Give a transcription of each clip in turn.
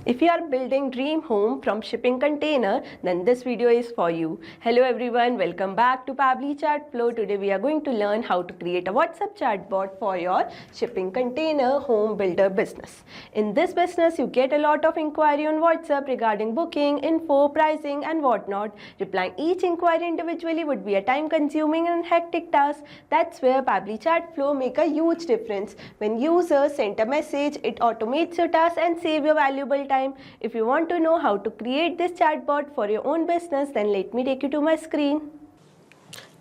If you are building dream home from shipping container, then this video is for you. Hello everyone, welcome back to Pabbly Chat Flow. Today we are going to learn how to create a WhatsApp chatbot for your shipping container home builder business. In this business, you get a lot of inquiry on WhatsApp regarding booking, info, pricing and whatnot. Replying each inquiry individually would be a time consuming and hectic task. That's where Pabbly Chat Flow make a huge difference. When users send a message, it automates your task and save your valuable time. If you want to know how to create this chatbot for your own business, then let me take you to my screen.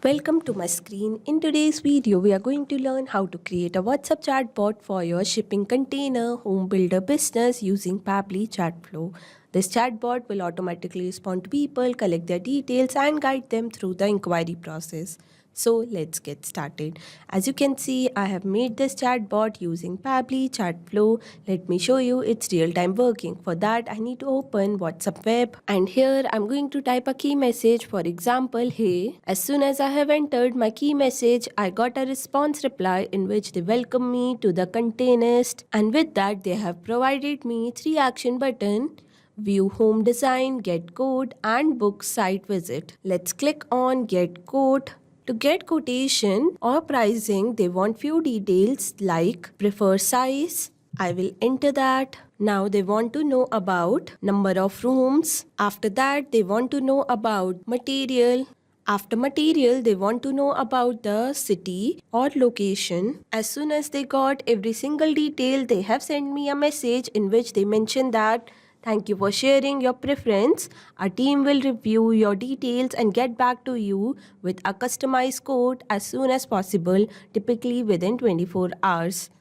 Welcome to my screen. In today's video, we are going to learn how to create a WhatsApp chatbot for your shipping container home builder business using Pabbly Chatflow. This chatbot will automatically respond to people, collect their details and guide them through the inquiry process. So let's get started. As you can see, I have made this chatbot using Pabbly Chatflow. Let me show you its real-time working. For that, I need to open WhatsApp web, and here I'm going to type a key message. For example, hey. As soon as I have entered my key message, I got a response reply in which they welcome me to the containers, and with that they have provided me 3 action buttons: view home design, get quote and book site visit. Let's click on get quote. To get quotation or pricing, they want few details like preferred size. I will enter that. Now they want to know about number of rooms. After that, they want to know about material. After material, they want to know about the city or location. As soon as they got every single detail, they have sent me a message in which they mention that thank you for sharing your preference. Our team will review your details and get back to you with a customized quote as soon as possible, typically within 24 hours.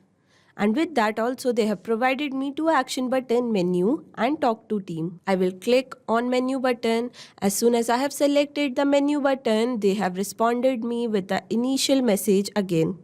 And with that also, they have provided me 2 action button, menu and talk to team. I will click on menu button. As soon as I have selected the menu button, they have responded me with the initial message again.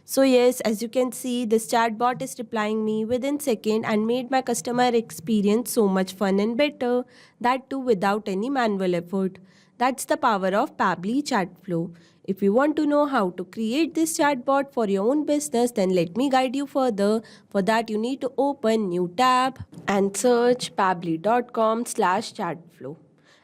So yes, as you can see, this chatbot is replying me within second and made my customer experience so much fun and better, that too without any manual effort. That's the power of Pabbly Chatflow. If you want to know how to create this chatbot for your own business, then let me guide you further. For that, you need to open new tab and search pabbly.com/chatflow.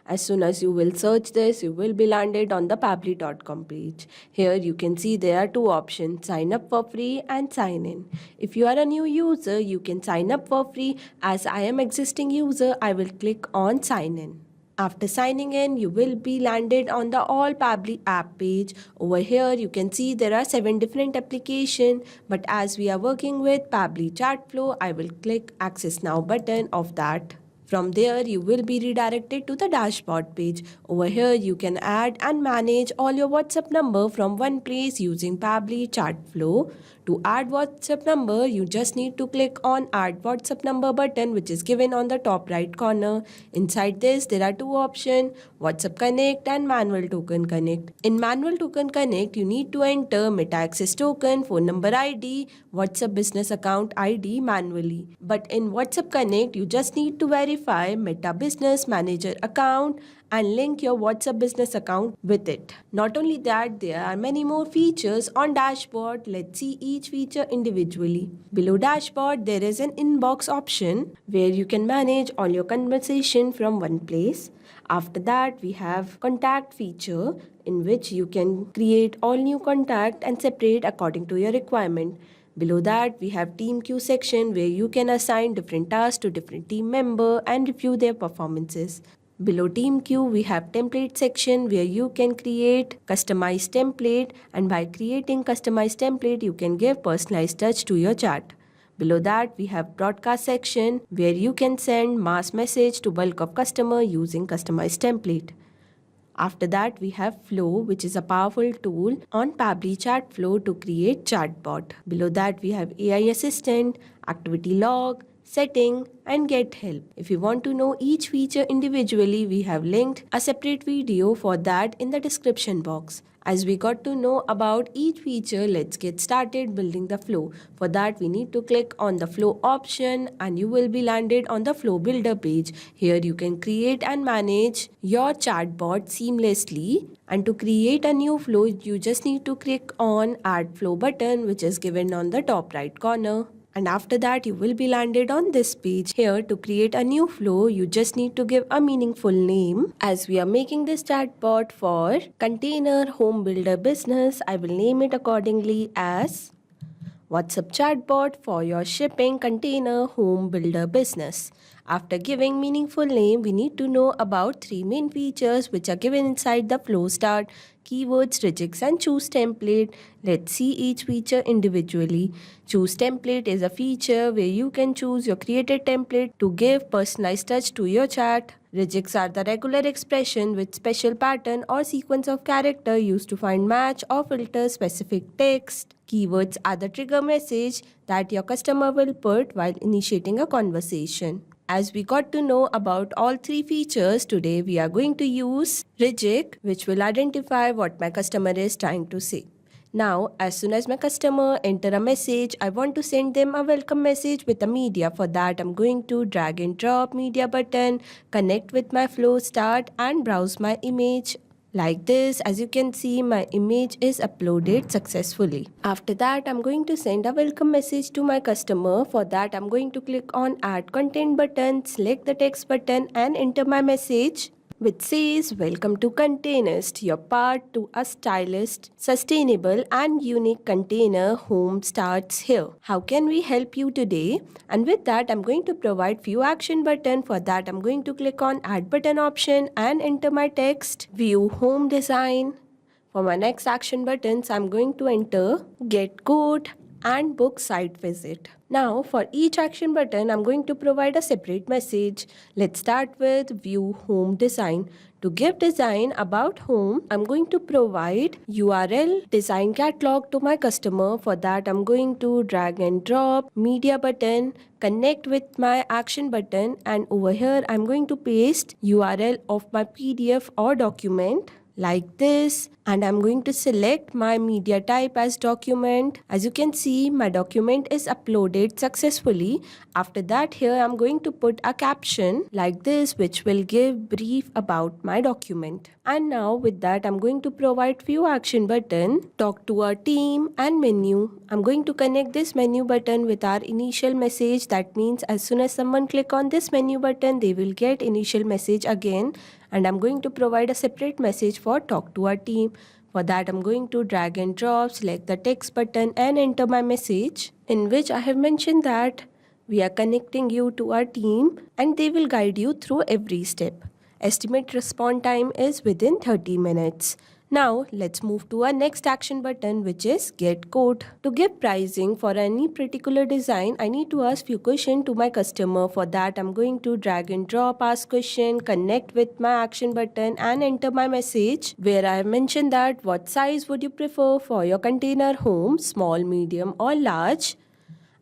As soon as you will search this, you will be landed on the pabbly.com page. Here you can see there are 2 options, sign up for free and sign in. If you are a new user, you can sign up for free. As I am existing user, I will click on sign in. After signing in, you will be landed on the All Pabbly app page. Over here, you can see there are 7 different applications, but as we are working with Pabbly Chatflow, I will click Access Now button of that. From there, you will be redirected to the dashboard page. Over here, you can add and manage all your WhatsApp number from one place using Pabbly Chatflow. To add WhatsApp number, you just need to click on Add WhatsApp Number button, which is given on the top right corner. Inside this, there are 2 options, WhatsApp Connect and Manual Token Connect. In Manual Token Connect, you need to enter Meta Access Token, phone number ID, WhatsApp Business Account ID manually. But in WhatsApp Connect, you just need to verify Meta Business Manager account and link your WhatsApp business account with it. Not only that, there are many more features on dashboard. Let's see each feature individually. Below dashboard, there is an inbox option where you can manage all your conversation from one place. After that, we have contact feature in which you can create all new contact and separate according to your requirement. Below that, we have team queue section where you can assign different tasks to different team member and review their performances. Below team queue, we have template section where you can create customized template, and by creating customized template, you can give personalized touch to your chat. Below that, we have broadcast section where you can send mass message to bulk of customer using customized template. After that, we have Flow, which is a powerful tool on Pabbly Chatflow to create chatbot. Below that, we have AI Assistant, Activity Log, Setting and Get Help. If you want to know each feature individually, we have linked a separate video for that in the description box. As we got to know about each feature, let's get started building the flow. For that, we need to click on the flow option and you will be landed on the flow builder page. Here you can create and manage your chatbot seamlessly. And to create a new flow, you just need to click on add flow button, which is given on the top right corner. And after that, you will be landed on this page. Here, to create a new flow, you just need to give a meaningful name. As we are making this chatbot for Container Home Builder Business, I will name it accordingly as WhatsApp chatbot for your shipping container home builder business. After giving meaningful name, we need to know about three main features which are given inside the flow start: keywords, regex, and choose template. Let's see each feature individually. Choose template is a feature where you can choose your created template to give personalized touch to your chat. Regex are the regular expression with special pattern or sequence of character used to find match or filter specific text. Keywords are the trigger message that your customer will put while initiating a conversation. As we got to know about all three features, today we are going to use Reject, which will identify what my customer is trying to say. Now, as soon as my customer enter a message, I want to send them a welcome message with a media. For that, I'm going to drag and drop media button, connect with my flow start and browse my image. Like this, as you can see, my image is uploaded successfully. After that, I'm going to send a welcome message to my customer. For that, I'm going to click on add content button, select the text button and enter my message, which says, welcome to Containerist, your path to a stylish, sustainable and unique container home starts here. How can we help you today? And with that, I'm going to provide few action button. For that, I'm going to click on add button option and enter my text, view home design. For my next action buttons, I'm going to enter get quote and book site visit. Now for each action button, I'm going to provide a separate message. Let's start with view home design. To give design about home, I'm going to provide URL design catalog to my customer. For that, I'm going to drag and drop media button, connect with my action button, and over here, I'm going to paste URL of my PDF or document like this, and I'm going to select my media type as document. As you can see, my document is uploaded successfully. After that, here I'm going to put a caption like this, which will give brief about my document. And now with that, I'm going to provide few action button, talk to our team and menu. I'm going to connect this menu button with our initial message. That means as soon as someone click on this menu button, they will get initial message again. And I'm going to provide a separate message for talk to our team. For that, I'm going to drag and drop, select the text button and enter my message, in which I have mentioned that we are connecting you to our team and they will guide you through every step. Estimate response time is within 30 minutes. Now let's move to our next action button, which is get quote. To give pricing for any particular design, I need to ask few questions to my customer. For that, I'm going to drag and drop ask question, connect with my action button and enter my message, where I have mentioned that what size would you prefer for your container home, small, medium or large.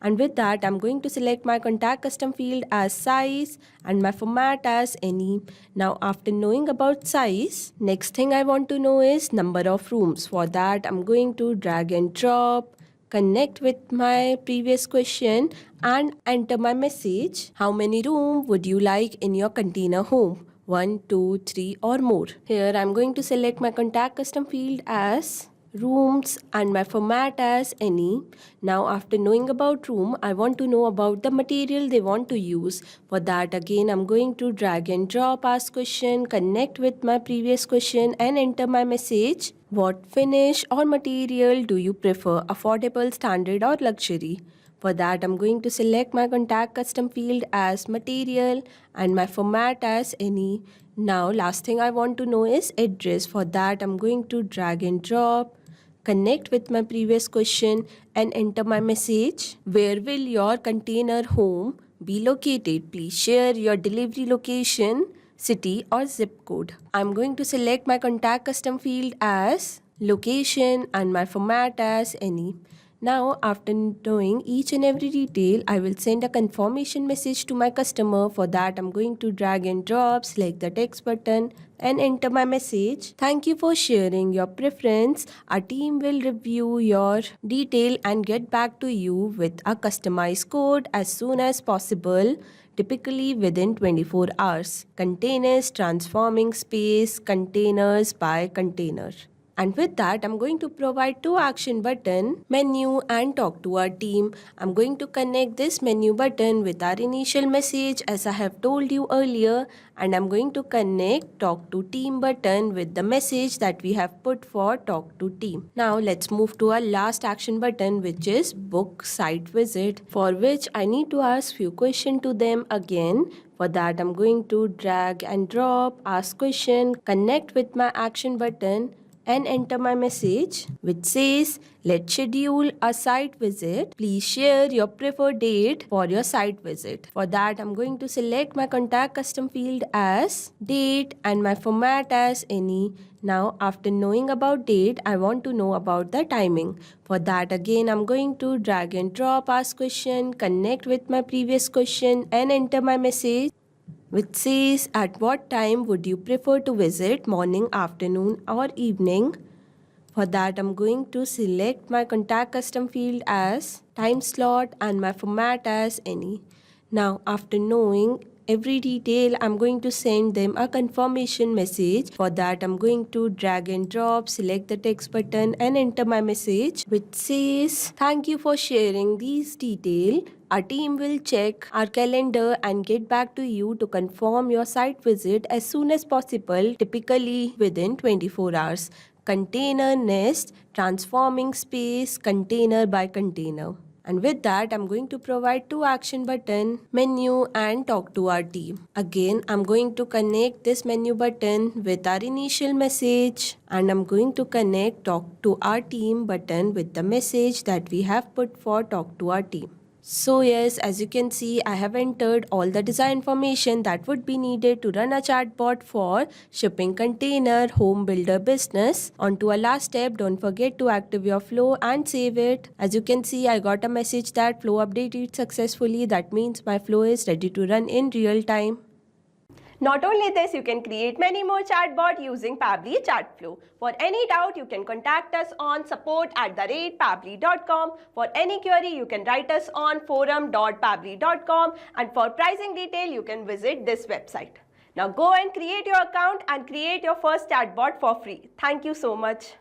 And with that, I'm going to select my contact custom field as size and my format as any. Now, after knowing about size, next thing I want to know is number of rooms. For that, I'm going to drag and drop, connect with my previous question and enter my message. How many rooms would you like in your container home? 1, 2, 3 or more. Here, I'm going to select my contact custom field as rooms and my format as any. Now after knowing about room, I want to know about the material they want to use. For that, again, I'm going to drag and drop ask question, connect with my previous question and enter my message. What finish or material do you prefer? Affordable, standard or luxury? For that, I'm going to select my contact custom field as material and my format as any. Now last thing I want to know is address. For that, I'm going to drag and drop, connect with my previous question and enter my message. Where will your container home be located? Please share your delivery location, city or zip code. I'm going to select my contact custom field as location and my format as any. Now, after knowing each and every detail, I will send a confirmation message to my customer. For that, I'm going to drag and drop, select the text button and enter my message. Thank you for sharing your preference. Our team will review your detail and get back to you with a customized code as soon as possible, typically within 24 hours. Containers transforming space, containers by container. And with that, I'm going to provide two action button, menu and talk to our team. I'm going to connect this menu button with our initial message as I have told you earlier, and I'm going to connect talk to team button with the message that we have put for talk to team. Now let's move to our last action button, which is book site visit, for which I need to ask few questions to them again. For that, I'm going to drag and drop, ask question, connect with my action button, and enter my message which says, let's schedule a site visit. Please share your preferred date for your site visit. For that, I'm going to select my contact custom field as date and my format as any. Now, after knowing about date, I want to know about the timing. For that, again, I'm going to drag and drop, ask question, connect with my previous question, and enter my message which says, at what time would you prefer to visit, morning, afternoon, or evening? For that, I'm going to select my contact custom field as time slot and my format as any. Now, after knowing every detail, I'm going to send them a confirmation message. For that, I'm going to drag and drop, select the text button, and enter my message which says, thank you for sharing these details. Our team will check our calendar and get back to you to confirm your site visit as soon as possible, typically within 24 hours. Container nest, transforming space container by container. And with that, I'm going to provide two action button, menu and talk to our team. Again, I'm going to connect this menu button with our initial message, and I'm going to connect talk to our team button with the message that we have put for talk to our team. So yes, as you can see, I have entered all the design information that would be needed to run a chatbot for shipping container home builder business. On to our last step, don't forget to activate your flow and save it. As you can see, I got a message that flow updated successfully. That means my flow is ready to run in real time. Not only this, you can create many more chatbot using Pabbly Chatflow. For any doubt, you can contact us on support@pabbly.com. For any query, you can write us on forum.pabbly.com, and for pricing detail, you can visit this website. Now go and create your account and create your first chatbot for free. Thank you so much.